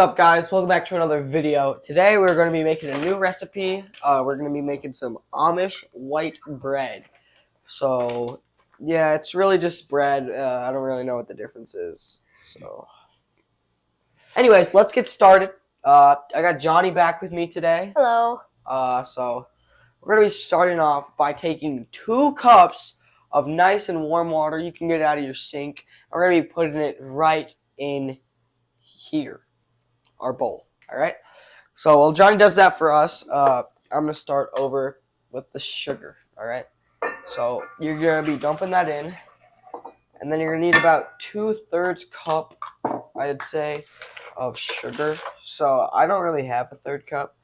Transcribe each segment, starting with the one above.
What's up, guys? Welcome back to another video. Today we're going to be making a new recipe. We're going to be making some Amish white bread. So yeah, it's really just bread. I don't really know what the difference is. So anyways, let's get started. I got Johnny back with me today. Hello. So we're going to be starting off by taking 2 cups of nice and warm water. You can get it out of your sink. We're going to be putting it right in here, our bowl. All right. So while Johnny does that for us, I'm gonna start over with the sugar. All right. So you're gonna be dumping that in, and then you're gonna need about 2/3 cup, I'd say, of sugar. So I don't really have a 1/3 cup,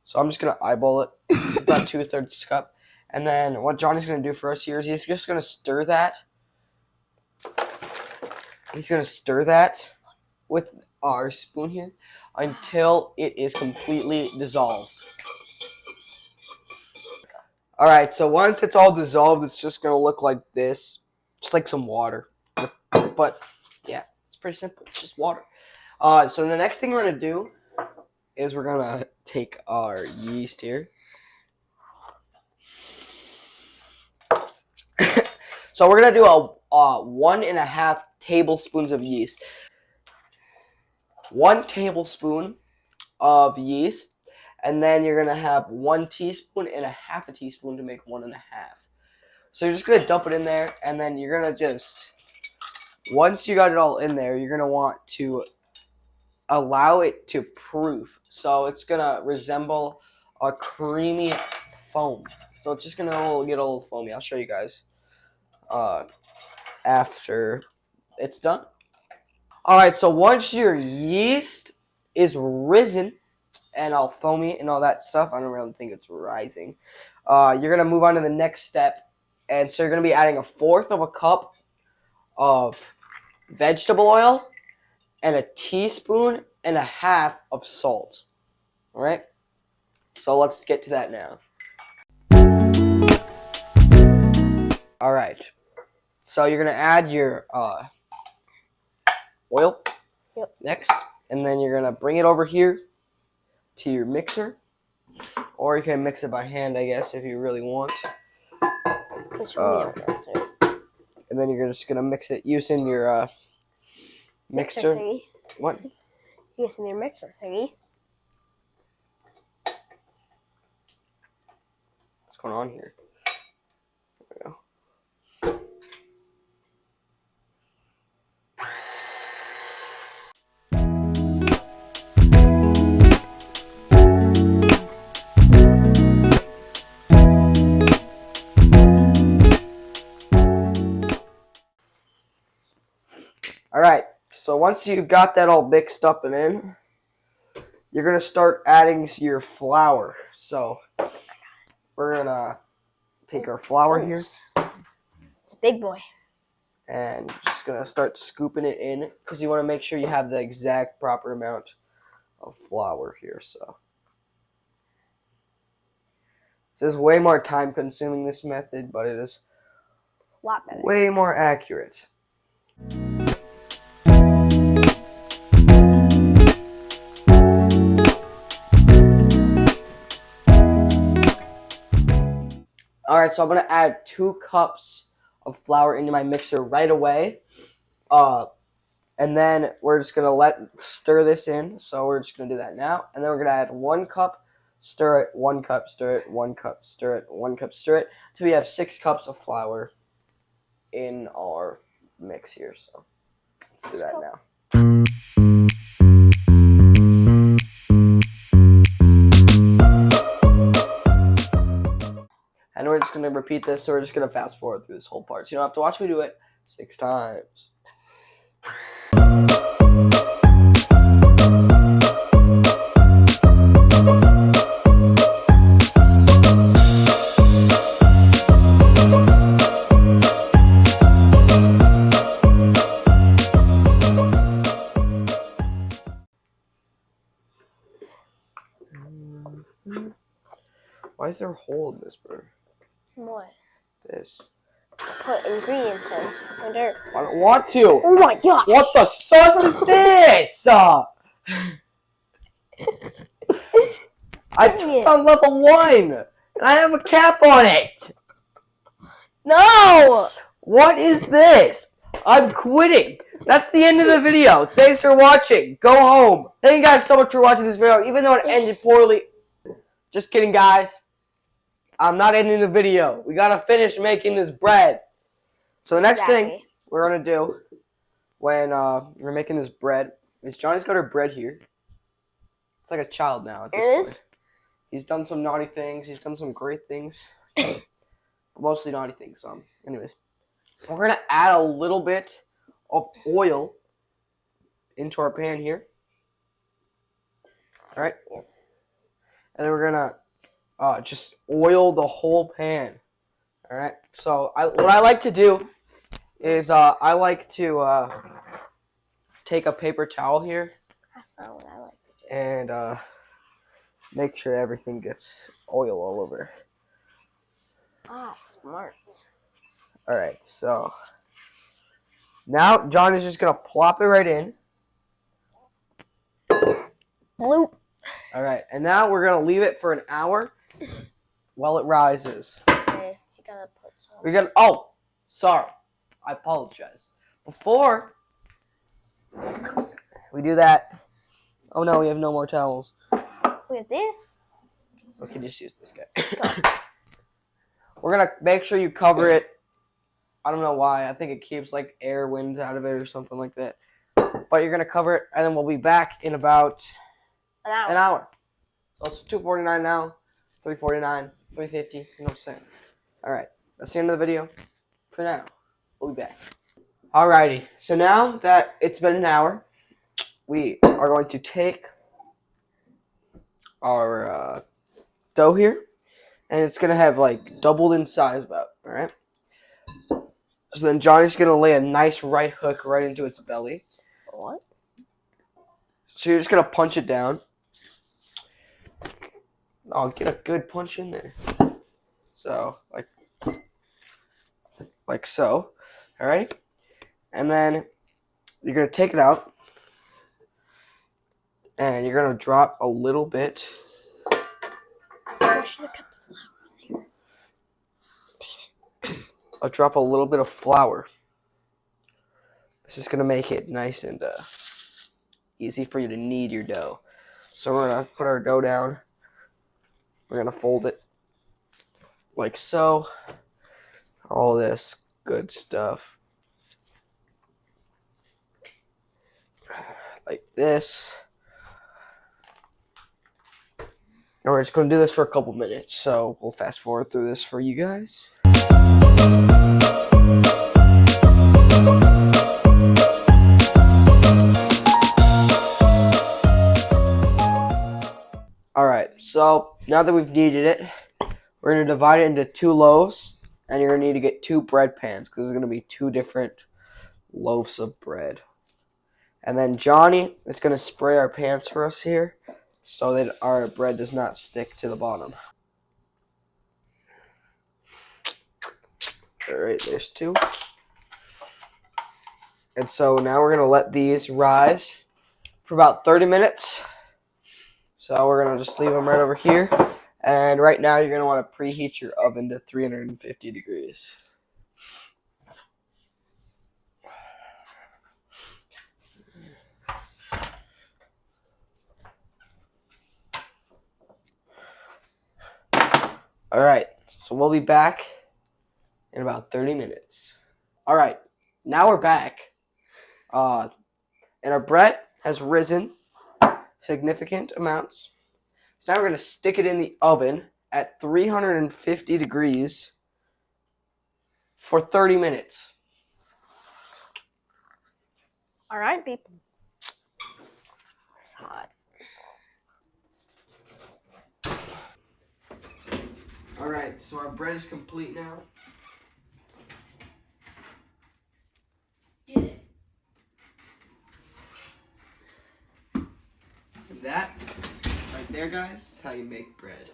so I'm just gonna eyeball it, about 2/3 cup. And then what Johnny's gonna do for us here is he's just gonna stir that. He's gonna stir that with our spoon here until it is completely dissolved. Alright, so once it's all dissolved, it's just going to look like this. Just like some water. But, yeah, it's pretty simple. It's just water. So the next thing we're going to do is we're going to take our yeast here. So we're going to do a 1.5 tablespoons of yeast. 1 tablespoon of yeast, and then you're gonna have 1 teaspoon and 1/2 teaspoon to make 1.5. So you're just gonna dump it in there, and then you're gonna just, once you got it all in there, you're gonna want to allow it to proof. So it's gonna resemble a creamy foam. So it's just gonna get a little foamy. I'll show you guys after it's done. Alright, so once your yeast is risen and all foamy and all that stuff, I don't really think it's rising, you're going to move on to the next step. And so you're going to be adding 1/4 cup of vegetable oil and 1.5 teaspoons of salt. Alright? So let's get to that now. Alright. So you're going to add your oil next, and then you're gonna bring it over here to your mixer, or you can mix it by hand, I guess, if you really want. And then you're just gonna mix it using your mixer thingy. What? Using your mixer thingy. What's going on here? There we go. Alright, so once you've got that all mixed up and in, you're going to start adding your flour. So we're going to take our flour here. It's a big boy. And just going to start scooping it in, because you want to make sure you have the exact proper amount of flour here. So this is way more time consuming, this method, but it is A lot better. way more accurate. Alright, so I'm going to add 2 cups of flour into my mixer right away. And then we're just going to stir this in. So we're just going to do that now. And then we're going to add 1 cup, stir it, 1 cup, stir it, 1 cup, stir it, 1 cup, stir it, till we have 6 cups of flour in our mix here. So let's do that now. And we're just going to repeat this, so we're just going to fast forward through this whole part. So you don't have to watch me do it 6 times. Why is there a hole in this, bro? What? This. Put ingredients in. Under. I don't want to. Oh my gosh! What the sus is this? I took on level 1, and I have a cap on it. No! What is this? I'm quitting. That's the end of the video. Thanks for watching. Go home. Thank you guys so much for watching this video, even though it ended poorly. Just kidding, guys. I'm not ending the video. We gotta finish making this bread. So the next thing we're gonna do when we're making this bread is Johnny's got her bread here. It's like a child now at this point. He's done some naughty things. He's done some great things. Mostly naughty things. Anyways, we're gonna add a little bit of oil into our pan here. All right, and then we're gonna just oil the whole pan. All right. So what I like to do is I like to take a paper towel here. That's not what I like to do. And make sure everything gets oil all over. Ah, smart. All right. So now John is just gonna plop it right in. Bloop. All right, and now we're gonna leave it for an hour while it rises. Okay, you gotta put some. Oh, sorry, I apologize. Before we do that, oh no, we have no more towels. We have this. Okay, just use this guy. We're gonna make sure you cover it. I don't know why. I think it keeps like air winds out of it or something like that. But you're gonna cover it, and then we'll be back in about an hour. So it's 2:49 now, 3:49, 3:50. You know what I'm saying? All right, that's the end of the video. For now, we'll be back. Alrighty. So now that it's been an hour, we are going to take our dough here, and it's gonna have like doubled in size about. All right. So then Johnny's gonna lay a nice right hook right into its belly. What? So you're just gonna punch it down. Oh, get a good punch in there. So like so. All right. And then you're gonna take it out, and you're gonna drop a little bit. I'll drop a little bit of flour. This is gonna make it nice and easy for you to knead your dough. So we're gonna put our dough down. We're gonna fold it like so. All this good stuff. Like this. And we're just gonna do this for a couple minutes. So we'll fast forward through this for you guys. Alright, so now that we've kneaded it, we're going to divide it into 2 loaves, and you're going to need to get 2 bread pans, because there's going to be 2 different loaves of bread. And then Johnny is going to spray our pans for us here, so that our bread does not stick to the bottom. Alright, there's 2. And so now we're going to let these rise for about 30 minutes. So we're going to just leave them right over here. And right now you're going to want to preheat your oven to 350 degrees. Alright, so we'll be back in about 30 minutes. Alright, now we're back. And our bread has risen significant amounts. So now we're going to stick it in the oven at 350 degrees for 30 minutes. All right, people. It's hot. All right, so our bread is complete now. Get it. And that right there, guys, is how you make bread.